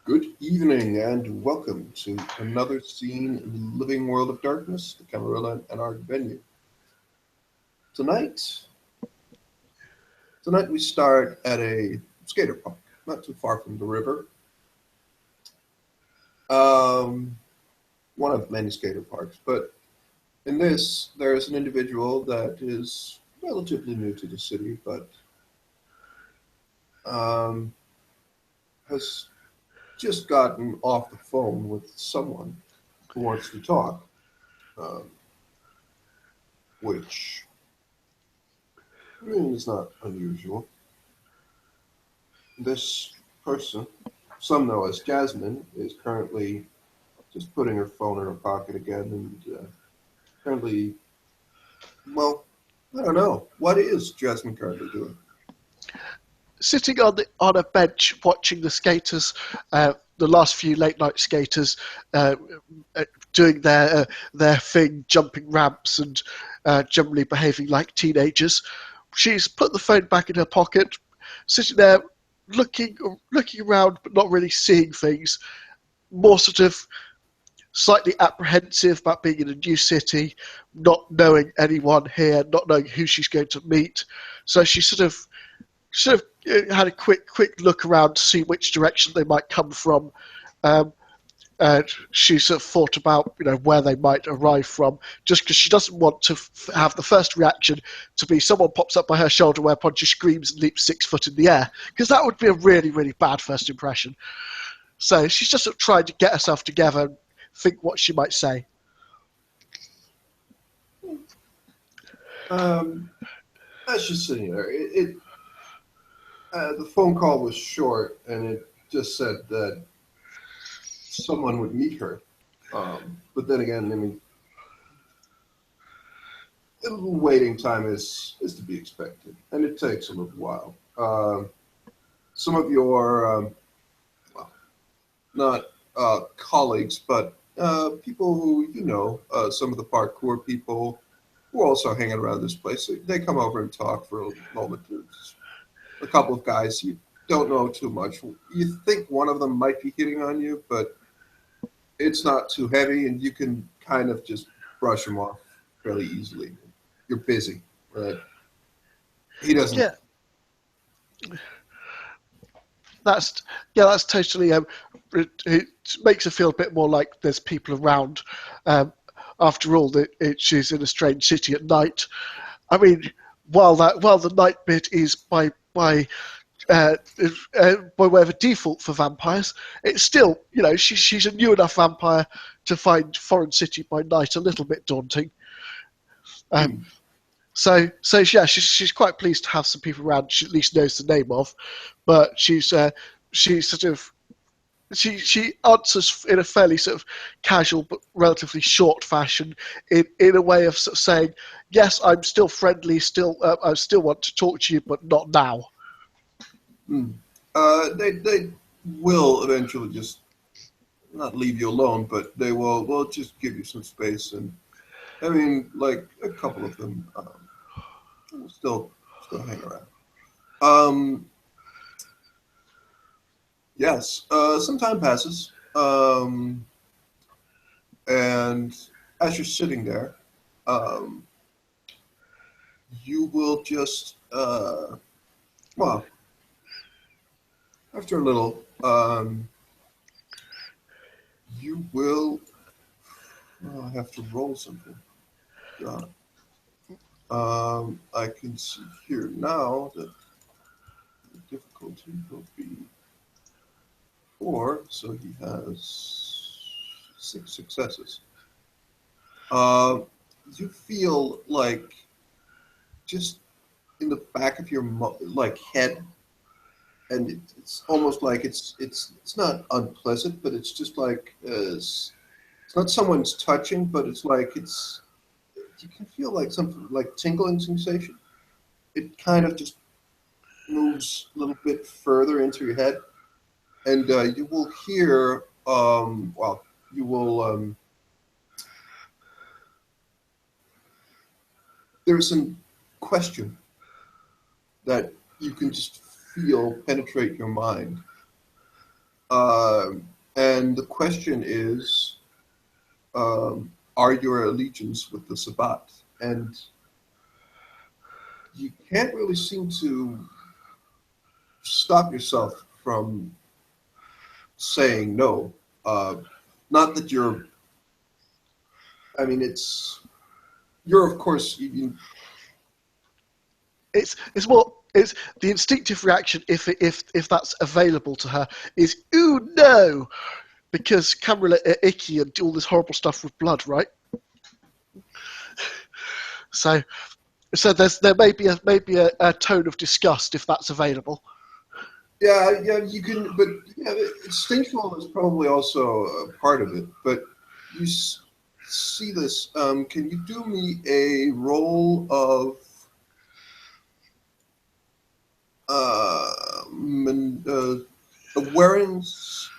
Good evening and welcome to another scene in the living world of darkness, the Camarilla and our venue. Tonight, tonight we start at a skater park, not too far from the river. Um, One of many skater parks, but in this, there is an individual that is relatively new to the city, but um, has just gotten off the phone with someone who wants to talk, um, which is not unusual. This person, some know as Jasmine, is currently just putting her phone in her pocket again and currently, well, I don't know. What is Jasmine currently doing? Sitting on a bench watching the skaters, the last few late night skaters, uh, doing their thing, jumping ramps and generally behaving like teenagers. She's put the phone back in her pocket, sitting there looking around but not really seeing things. More sort of slightly apprehensive about being in a new city, not knowing anyone here, not knowing who she's going to meet. So she sort of had a quick look around to see which direction they might come from. Um, and she sort of thought about where they might arrive from, just because she doesn't want to have the first reaction to be someone pops up by her shoulder whereupon she screams and leaps 6 foot in the air, because that would be a really really bad first impression. So she's just sort of trying to get herself together and think what she might say. Um, that's just sitting there. The phone call was short, and it just said that someone would meet her. But then again, I mean, a little waiting time is to be expected, and it takes a little while. Some of your, well, not colleagues, but people who some of the parkour people who are also hanging around this place, they come over and talk for a moment. There's a couple of guys you don't know too much. You think one of them might be hitting on you, but it's not too heavy, and you can kind of just brush him off fairly easily. You're busy, right? He doesn't. Yeah, that's that's totally. It makes it feel a bit more like there's people around. Um, After all, she's in a strange city at night. I mean, while the night bit is uh, by way of a default for vampires, it's still she's a new enough vampire to find Foreign City by night a little bit daunting. Um, Hmm. so yeah, she's quite pleased to have some people around she at least knows the name of, but she's sort of she answers in a fairly sort of casual but relatively short fashion, in a way of sort of saying, yes, I'm still friendly, still I still want to talk to you, but not now. Hmm. They will eventually just not leave you alone, but they will just give you some space. And I mean, like a couple of them will still hang around. Um, yes, some time passes, and as you're sitting there, um, you will just well, after a little, you will. Oh, I have to roll something. God. I can see here now that the difficulty will be 4, so he has 6 successes. Uh, you feel like just in the back of your like head, and it's almost like it's not unpleasant, but it's just like it's not someone's touching, but it's like it's you can feel like something like tingling sensation. It kind of just moves a little bit further into your head, and you will hear, well, you will, there's some question that you can just feel penetrate your mind. And the question is, are your allegiance with the Sabbat? And you can't really seem to stop yourself from saying no. Uh, Not that you're, I mean, you're of course, It's more it's the instinctive reaction if that's available to her is ooh no, because Cameron are icky and do all this horrible stuff with blood, right? So there may be a tone of disgust if that's available. yeah, you can, but yeah, instinctual is probably also a part of it. But you see this. Can you do me a roll of uh, awareness?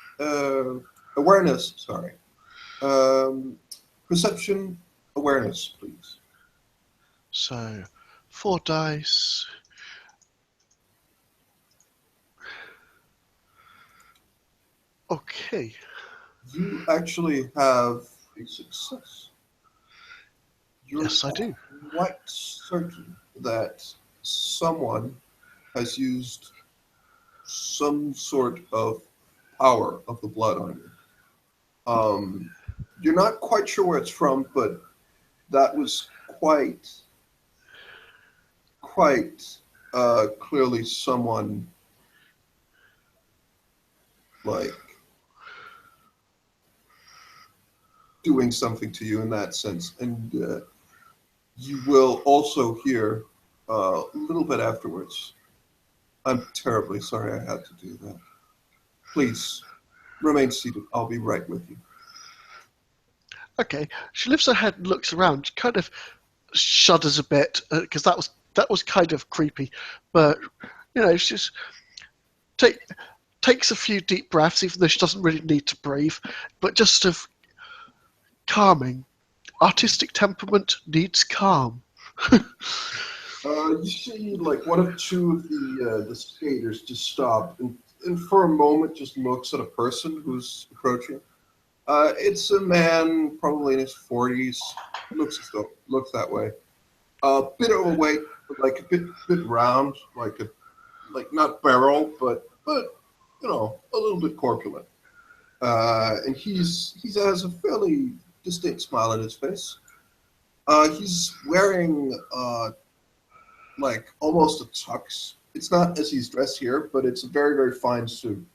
Awareness. Sorry. Um, Perception awareness, please. So 4 dice. Okay. You actually have a success. You're Yes, I do. quite certain that someone has used some sort of power of the blood on you. You're not quite sure where it's from, but that was quite clearly someone like doing something to you in that sense. And you will also hear a little bit afterwards. I'm terribly sorry I had to do that. Please remain seated. I'll be right with you. Okay. She lifts her head and looks around, kind of shudders a bit because that was kind of creepy, but she just take, takes a few deep breaths, even though she doesn't really need to breathe, but just sort of calming. Artistic temperament needs calm. You see, like one of two of the skaters just stop and for a moment just looks at a person who's approaching. It's a man, probably in his 40s. Looks that way. A bit overweight, but like a bit round, like not barrel, but a little bit corpulent. And he has a fairly distinct smile on his face. He's wearing like almost a tux. It's not as he's dressed here, but it's a very, very fine suit.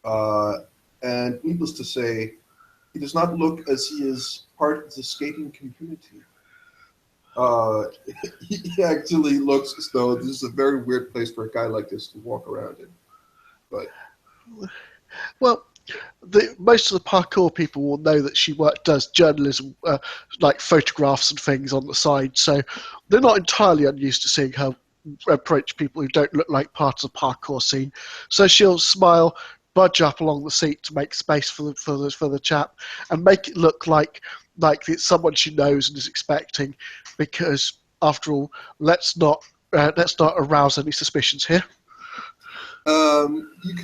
Uh, and needless to say, he does not look as he is part of the skating community. Uh, he actually looks as though this is a very weird place for a guy like this to walk around in. But Well, most of the parkour people will know that she does journalism, like photographs and things on the side, so they're not entirely unused to seeing her approach people who don't look like part of the parkour scene. So she'll smile, budge up along the seat to make space for the chap, and make it look like it's someone she knows and is expecting, because after all, let's not arouse any suspicions here. you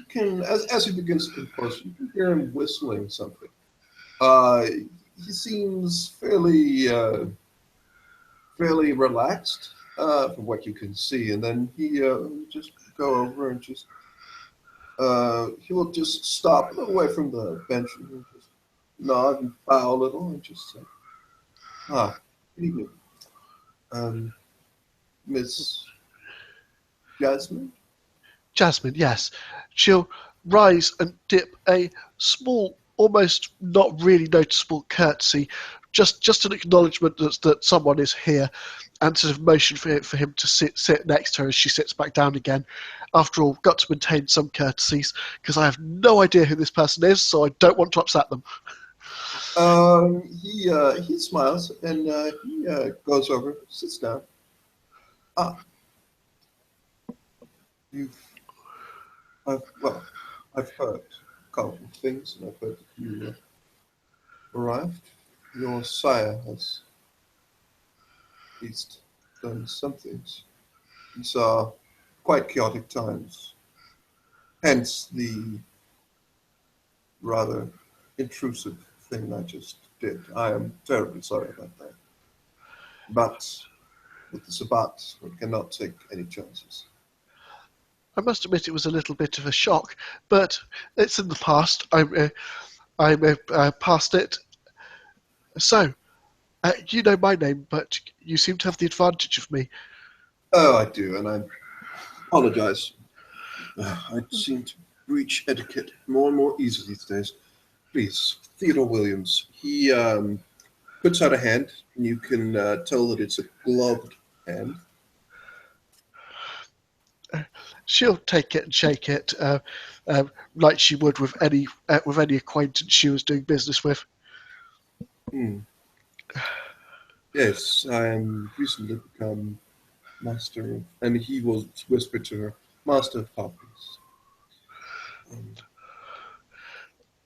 can as he begins to compose, you can hear him whistling something. Uh, he seems fairly relaxed from what you can see, and then he just go over and just he will just stop a little away from the bench and he'll just nod and bow a little and just say, "Ah, good evening, um, Miss Jasmine." Jasmine, yes. She'll rise and dip a small, almost not really noticeable curtsy, just an acknowledgement that someone is here, and sort of motion for him to sit next to her as she sits back down again. After all, got to maintain some courtesies because I have no idea who this person is, so I don't want to upset them. He smiles and he goes over, sits down. Ah, you've well, I've heard a couple of things, and I've heard that you arrived. Your sire has at least done some things. These are quite chaotic times. Hence the rather intrusive thing I just did. I am terribly sorry about that. But with the Sabbat, we cannot take any chances. I must admit it was a little bit of a shock, but it's in the past. I'm past it. So, you know my name, but you seem to have the advantage of me. Oh, I do, and I apologize. I seem to breach etiquette more and more easily these days. Please, Theodore Williams. He puts out a hand, and you can tell that it's a gloved hand. She'll take it and shake it, like she would with any acquaintance she was doing business with. Hmm. Yes, I am recently become master of, and he will whisper to her, master of harpies. Um,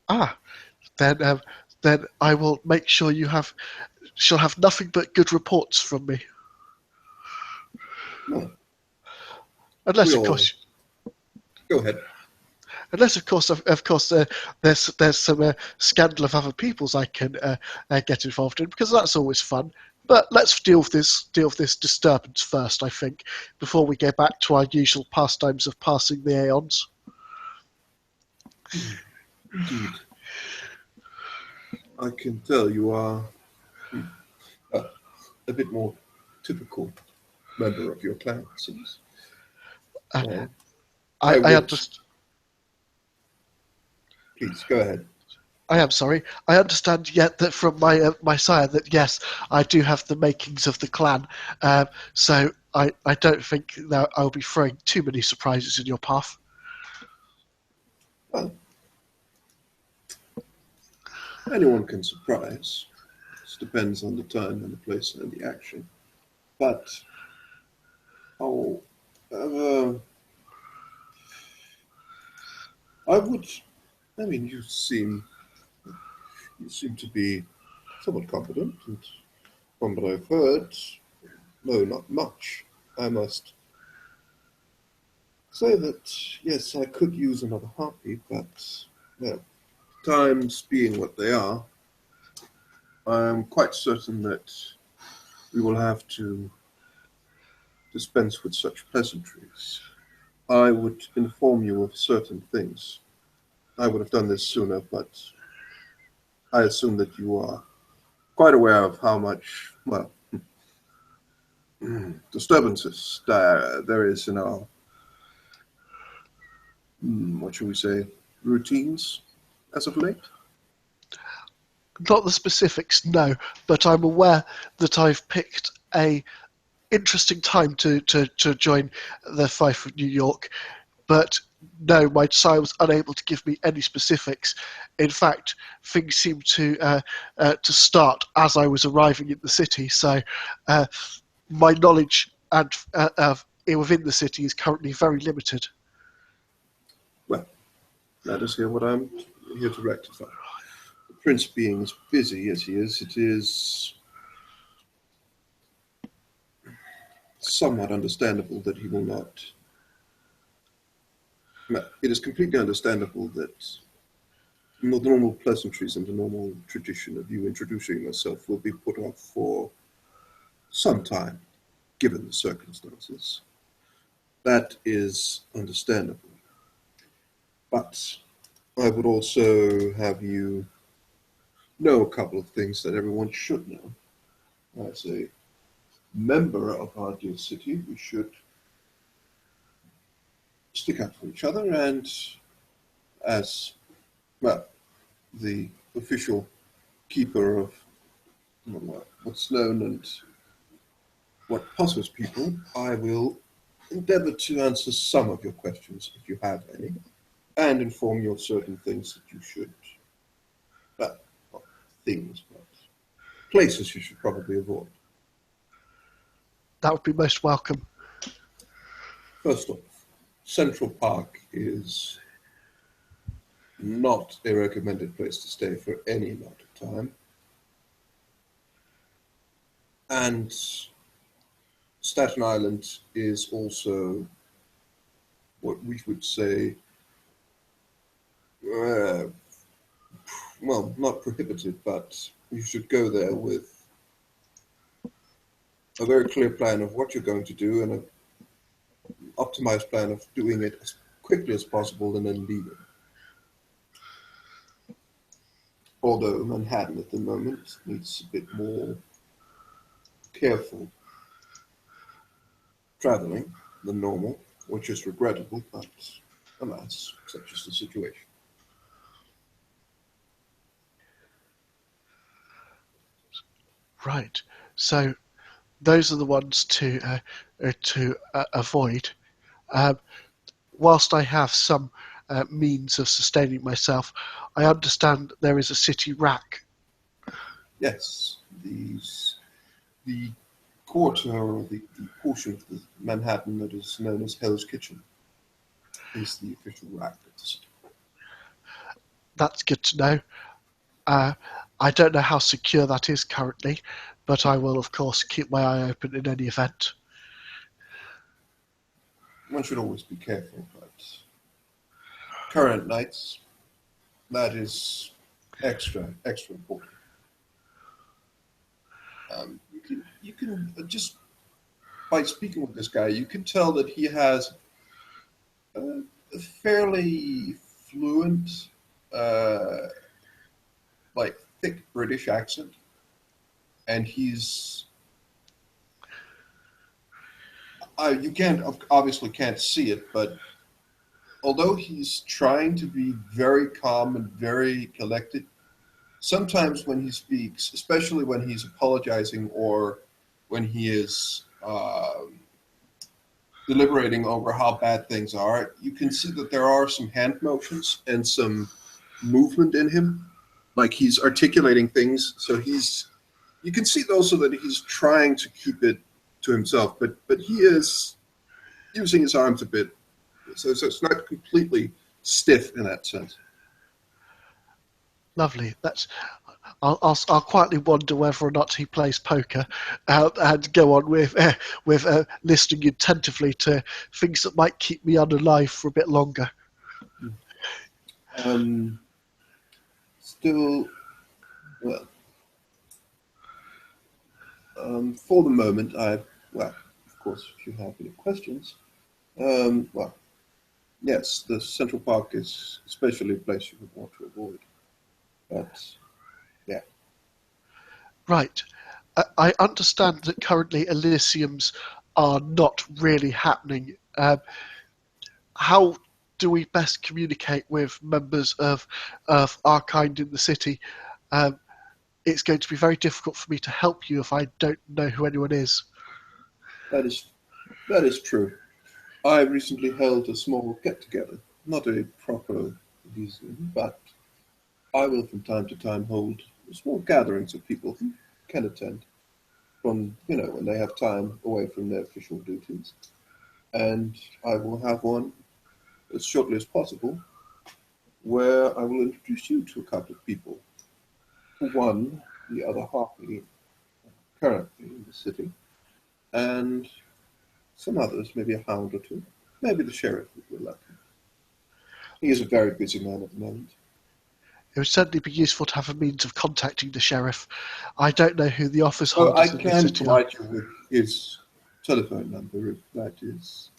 Ah, then then I will make sure she'll have nothing but good reports from me. well, Unless, we of all course, go ahead. there's some scandal of other people's I can get involved in, because that's always fun. But let's deal with this disturbance first, I think, before we go back to our usual pastimes of passing the aeons. Indeed, I can tell you are uh, a bit more typical member of your clan, it seems. Uh, Well, I I would. understand. Please go ahead. I am sorry. I understand yet that from my sire that yes, I do have the makings of the clan. So I don't think that I'll be throwing too many surprises in your path. Well, anyone can surprise. It depends on the time and the place and the action. But oh, uh, I would. I mean, you seem to be somewhat competent, and from what I've heard, no, not much. I must say that yes, I could use another harpy, but well, times being what they are, I am quite certain that we will have to dispense with such pleasantries. I would inform you of certain things. I would have done this sooner, but I assume that you are quite aware of how much, well, disturbances there is in our, what shall we say, routines as of late. Not the specifics, no, but I'm aware that I've picked a interesting time to join the Fife of New York. But no, my sire was unable to give me any specifics. In fact, things seemed to start as I was arriving in the city. So uh, my knowledge within the city is currently very limited. Well, let us hear what I'm here to rectify. The prince being as busy as he is, it is somewhat understandable that he will not. No, it is completely understandable that the normal pleasantries and the normal tradition of you introducing yourself will be put off for some time, given the circumstances. That is understandable. But I would also have you know a couple of things that everyone should know. As a member of our dear city, we should stick up for each other, and as, well, the official keeper of what's known and what puzzles people, I will endeavor to answer some of your questions if you have any, and inform you of certain things that you should, well, not things, but places you should probably avoid. That would be most welcome. First off, Central Park is not a recommended place to stay for any amount of time. And Staten Island is also what we would say uh, not prohibitive, but you should go there with a very clear plan of what you're going to do and an optimized plan of doing it as quickly as possible and then leaving. Although Manhattan at the moment needs a bit more careful traveling than normal, which is regrettable, but alas, such is the situation. Right. So those are the ones to avoid. Um, whilst I have some means of sustaining myself, I understand there is a city rack. Yes, the quarter or the portion of the Manhattan that is known as Hell's Kitchen is the official rack of the city. That's good to know. Uh, I don't know how secure that is currently, but I will, of course, keep my eye open in any event. One should always be careful, but current nights, that is extra important. You can just by speaking with this guy, you can tell that he has a fairly fluent, uh, like thick British accent, and you can't obviously can't see it, but although he's trying to be very calm and very collected, sometimes when he speaks, especially when he's apologizing or when he is deliberating over how bad things are, you can see that there are some hand motions and some movement in him, like he's articulating things. So you can see also that he's trying to keep it to himself, but he is using his arms a bit, so it's not completely stiff in that sense. Lovely. I'll quietly wonder whether or not he plays poker, and go on with listening attentively to things that might keep me unalive for a bit longer. Um, Still, well, for the moment, of course, if you have any questions, well, yes, the Central Park is especially a place you would want to avoid. But yeah, Right. I understand that currently Elysiums are not really happening. How do we best communicate with members of our kind in the city? Um, it's going to be very difficult for me to help you if I don't know who anyone is. that is that is true. I recently held a small get-together, not a proper museum, but I will from time to time hold small gatherings of people who can attend from, when they have time away from their official duties. And I will have one as shortly as possible where I will introduce you to a couple of people. One, the other half currently in the city, and some others, maybe a hound or two, maybe the sheriff if we're lucky. He is a very busy man at the moment. It would certainly be useful to have a means of contacting the sheriff. I don't know who the office Oh, I holders in the can city are. provide you with his telephone number if that is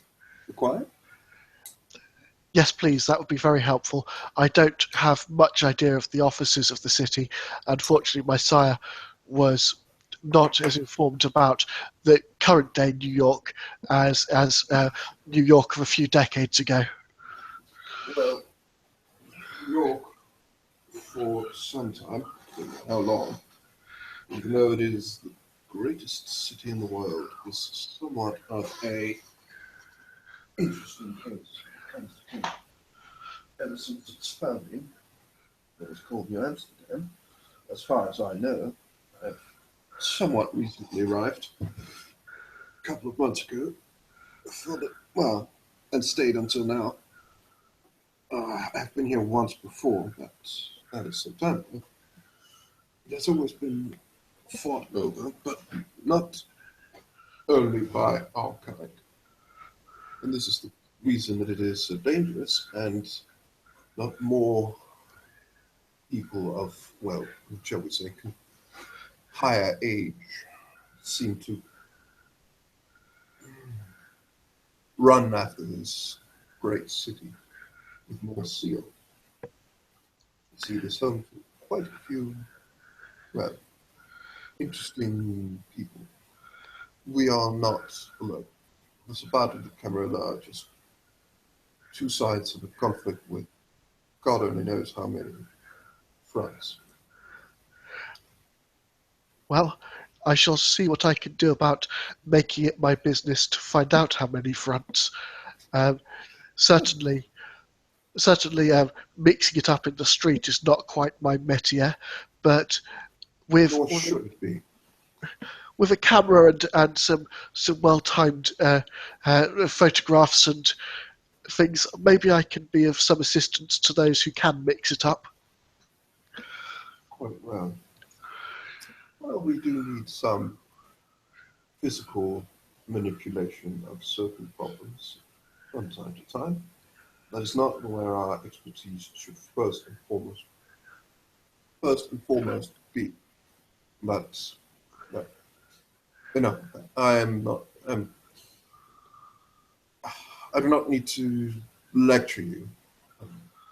required. Yes, please, that would be very helpful. I don't have much idea of the offices of the city. Unfortunately, my sire was not as informed about the current day New York as New York of a few decades ago. Well, New York for some time, I don't know how long, even though it is the greatest city in the world, is somewhat of a interesting case when it comes to people. Ever since its founding, it was called New Amsterdam, as far as I know, I've somewhat recently arrived, a couple of months ago, for and stayed until now. I've been here once before, but that is some time ago. It has always been fought over, but not only by our kind. And this is the reason that it is so dangerous, and not more people people of, well, shall we say, higher age seem to run after this great city with more zeal. See, it is home to quite a few, well, interesting people. We are not alone. The Sabbat and the Camarilla are just two sides of a conflict with God only knows how many fronts. Well, I shall see what I can do about making it my business to find out how many fronts. Um, certainly, certainly, mixing it up in the street is not quite my métier, but with Nor should it be. with a camera and some well timed photographs and things, maybe I can be of some assistance to those who can mix it up. Quite well. Well, we do need some physical manipulation of certain problems from time to time. That is not where our expertise should first and foremost be. But, but I am not. I do not need to lecture you.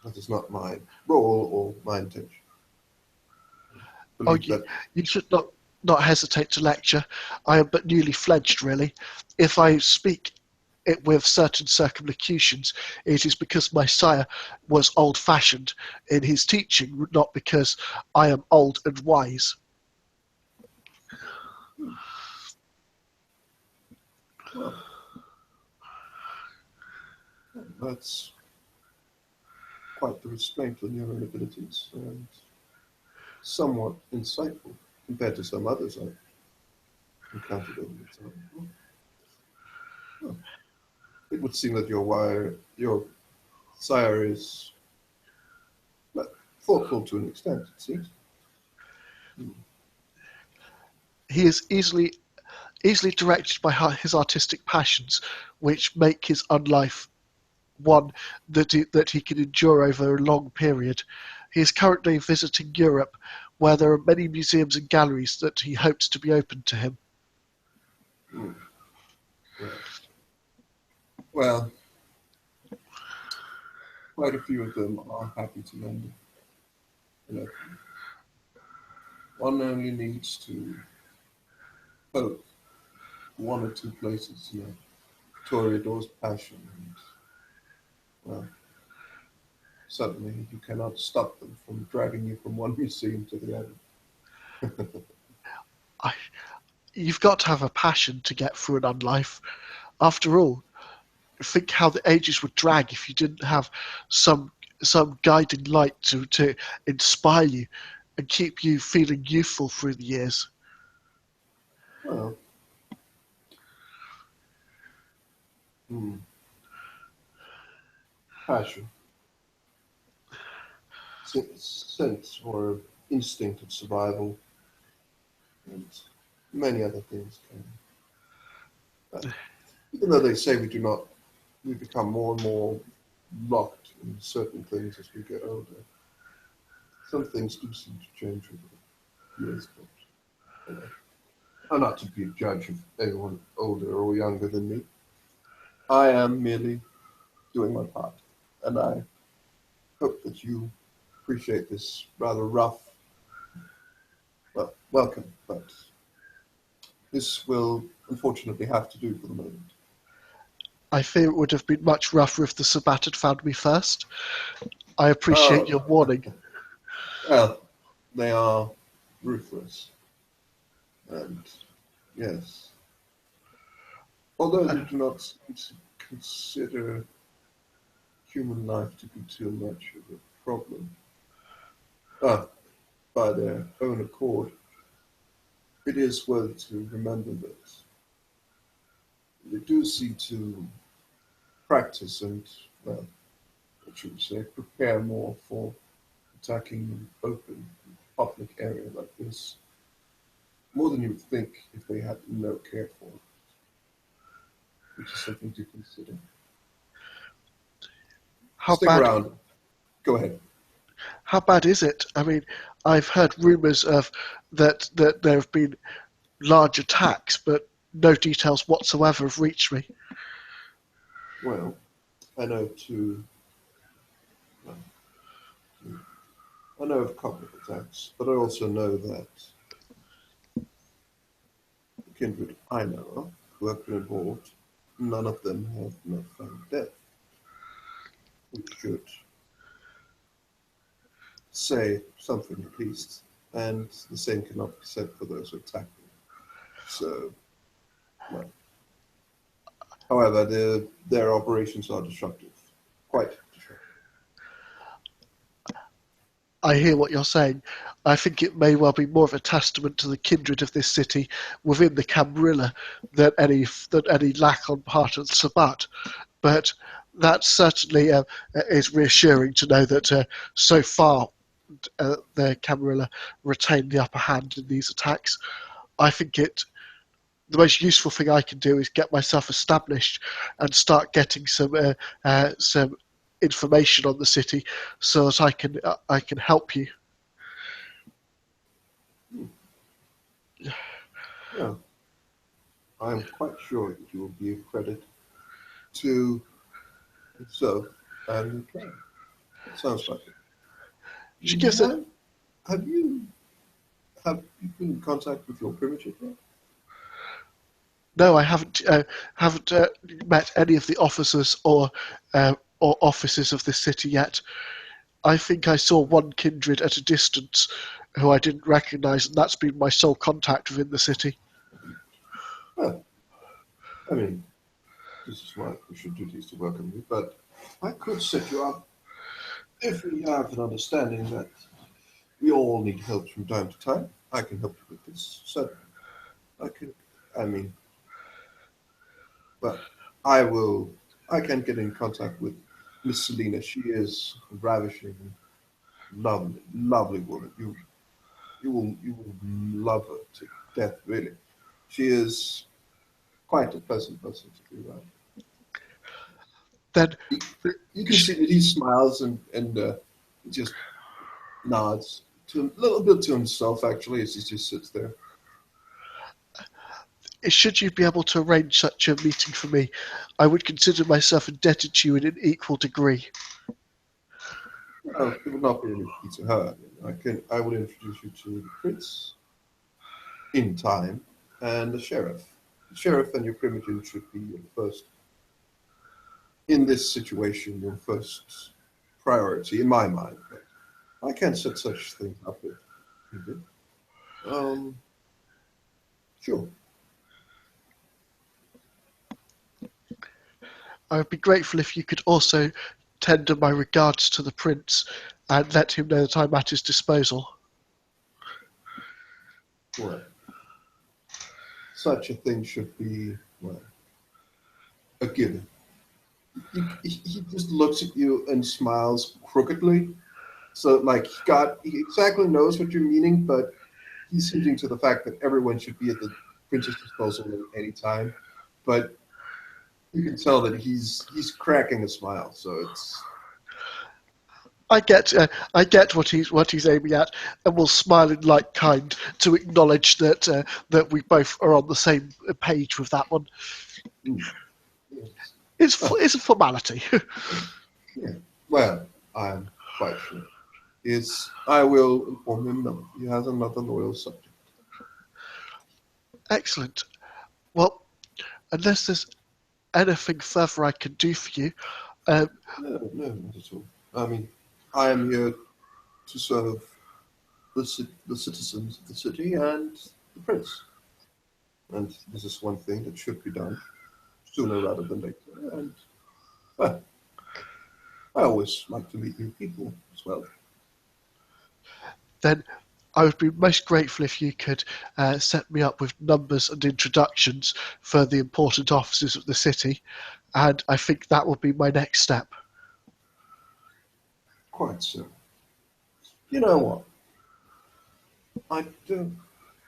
That is not my role or my intention. Oh, Believe that. you should not hesitate to lecture. I am but newly fledged, really. If I speak it with certain circumlocutions, it is because my sire was old-fashioned in his teaching, not because I am old and wise. Well, that's quite the restraint on your own abilities and somewhat insightful compared to some others I've encountered over the time. Well, it would seem that your sire is well, thoughtful to an extent, it seems. He is easily directed by his artistic passions, which make his own life one that he can endure over a long period. He is currently visiting Europe, where there are many museums and galleries that he hopes to be open to him. Mm. Well, quite a few of them are happy to lend it. One only needs to poke one or two places, Toreador's passion, and well, suddenly you cannot stop them from dragging you from one museum to the other. I, you've got to have a passion to get through an unlife. After all, think how the ages would drag if you didn't have some some guiding light to inspire you and keep you feeling youthful through the years. Well, hmm, passion, sense or instinct of survival, and many other things can. Even though they say we become more and more locked in certain things as we get older. Some things do seem to change over the years, but I'm not to be a judge of anyone older or younger than me. I am merely doing my part, and I hope that you appreciate this rather rough, well, welcome, but this will unfortunately have to do for the moment. I fear it would have been much rougher if the Sabbat had found me first. I appreciate Oh, your warning. well, they are ruthless, and yes, although they do not seem to consider human life to be too much of a problem, uh, by their own accord, it is worth to remember that they do see to practice and, well, what should we say, prepare more for attacking an open public area like this, more than you would think if they had no care for it, which is something to How Stick bad? around. Go ahead. How bad is it? I mean, I've heard rumours of that there have been large attacks, but no details whatsoever have reached me. Well, I know two. Well, I know of a couple of attacks, but I also know that the kindred I know of who have been involved, none of them have not found death, which should say something at least. And the same cannot be said for those who attack them. So, well, however, their operations are destructive, quite destructive. I hear what you're saying. I think it may well be more of a testament to the kindred of this city within the Camarilla than any lack on part of the Sabbat. But that certainly is reassuring to know that so far the Camarilla retained the upper hand in these attacks. I think the most useful thing I can do is get myself established and start getting some information on the city, so that I can help you. Well, I'm quite sure that you will give credit to yourself and your tribe. That sounds like it. She gives it. Have you have you been in contact with your primitive yet? No, I haven't met any of the officers or officers of this city yet. I think I saw one kindred at a distance who I didn't recognise, and that's been my sole contact within the city. Well, I mean, this is my official duties to welcome you, but I could set you up if we have an understanding that we all need help from time to time. I can help you with this. So I can, I mean, but I will. I can get in contact with Miss Selena. She is a ravishing, lovely, lovely woman. You will love her to death. Really, she is quite a pleasant person to be around. Then You, you can see that he smiles and just nods to a little bit to himself actually as he just sits there. should you be able to arrange such a meeting for me, I would consider myself indebted to you in an equal degree. Well, it would not be any key to her. I would introduce you to the prince in time and the sheriff. The sheriff and your primogen should be your first in this situation, your first priority in my mind. But I can't set such things up if needed. Um, sure. I would be grateful if you could also tender my regards to the prince and let him know that I'm at his disposal. Well, such a thing should be well a given. He just looks at you and smiles crookedly. So like he exactly knows what you're meaning, but he's hinting to the fact that everyone should be at the prince's disposal at any time. But you can tell that he's cracking a smile. So it's I get what he's aiming at, and will smile in like kind to acknowledge that we both are on the same page with that one. yes. It's a formality. Yeah. Well, I'm quite sure. I will inform him now. He has another loyal subject. Excellent. Well, unless there's anything further I can do for you, um, No, no, not at all. I mean, I am here to serve the citizens of the city and the prince. And this is one thing that should be done sooner rather than later. And well, I always like to meet new people as well. then I would be most grateful if you could set me up with numbers and introductions for the important officers of the city, and I think that will be my next step. Quite so. You know what? I do.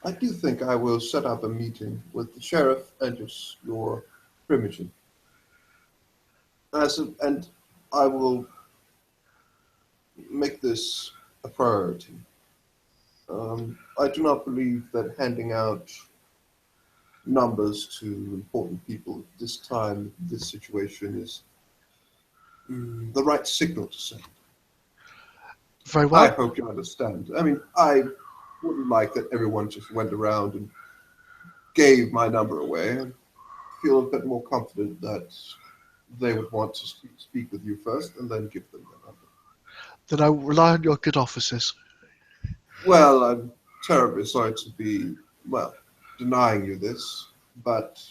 I do think I will set up a meeting with the sheriff and your primogen. And I will make this a priority. I do not believe that handing out numbers to important people at this time, this situation is the right signal to send. Very I well. hope you understand. I mean, I wouldn't like that everyone just went around and gave my number away. I feel a bit more confident that they would want to speak with you first and then give them their number. Then I will rely on your good offices. Well, I'm terribly sorry to be, well, denying you this, but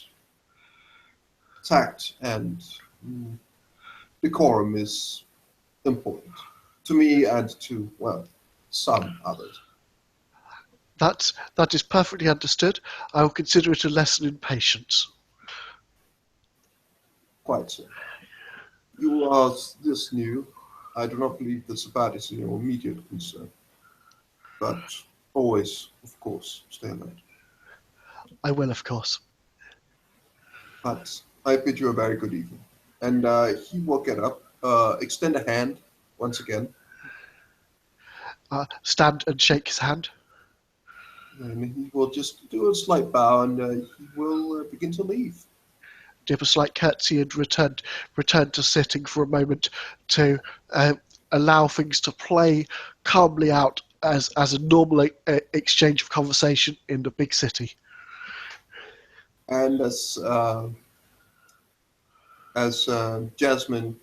tact and decorum is important to me and to, well, some others. That is perfectly understood. I will consider it a lesson in patience. Quite so. You are this new. I do not believe that Sabat is in your immediate concern, but always, of course, stay alert. I will, of course. But I bid you a very good evening. And he will get up, extend a hand once again, Stand and shake his hand. and he will just do a slight bow and he will begin to leave. Give a slight curtsy and return to sitting for a moment to allow things to play calmly out as a normal exchange of conversation in the big city. And as Jasmine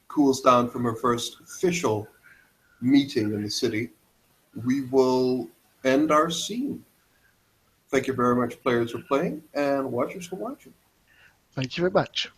cools down from her first official meeting in the city, we will end our scene. Thank you very much, players, for playing, and watchers for watching. Thank you very much.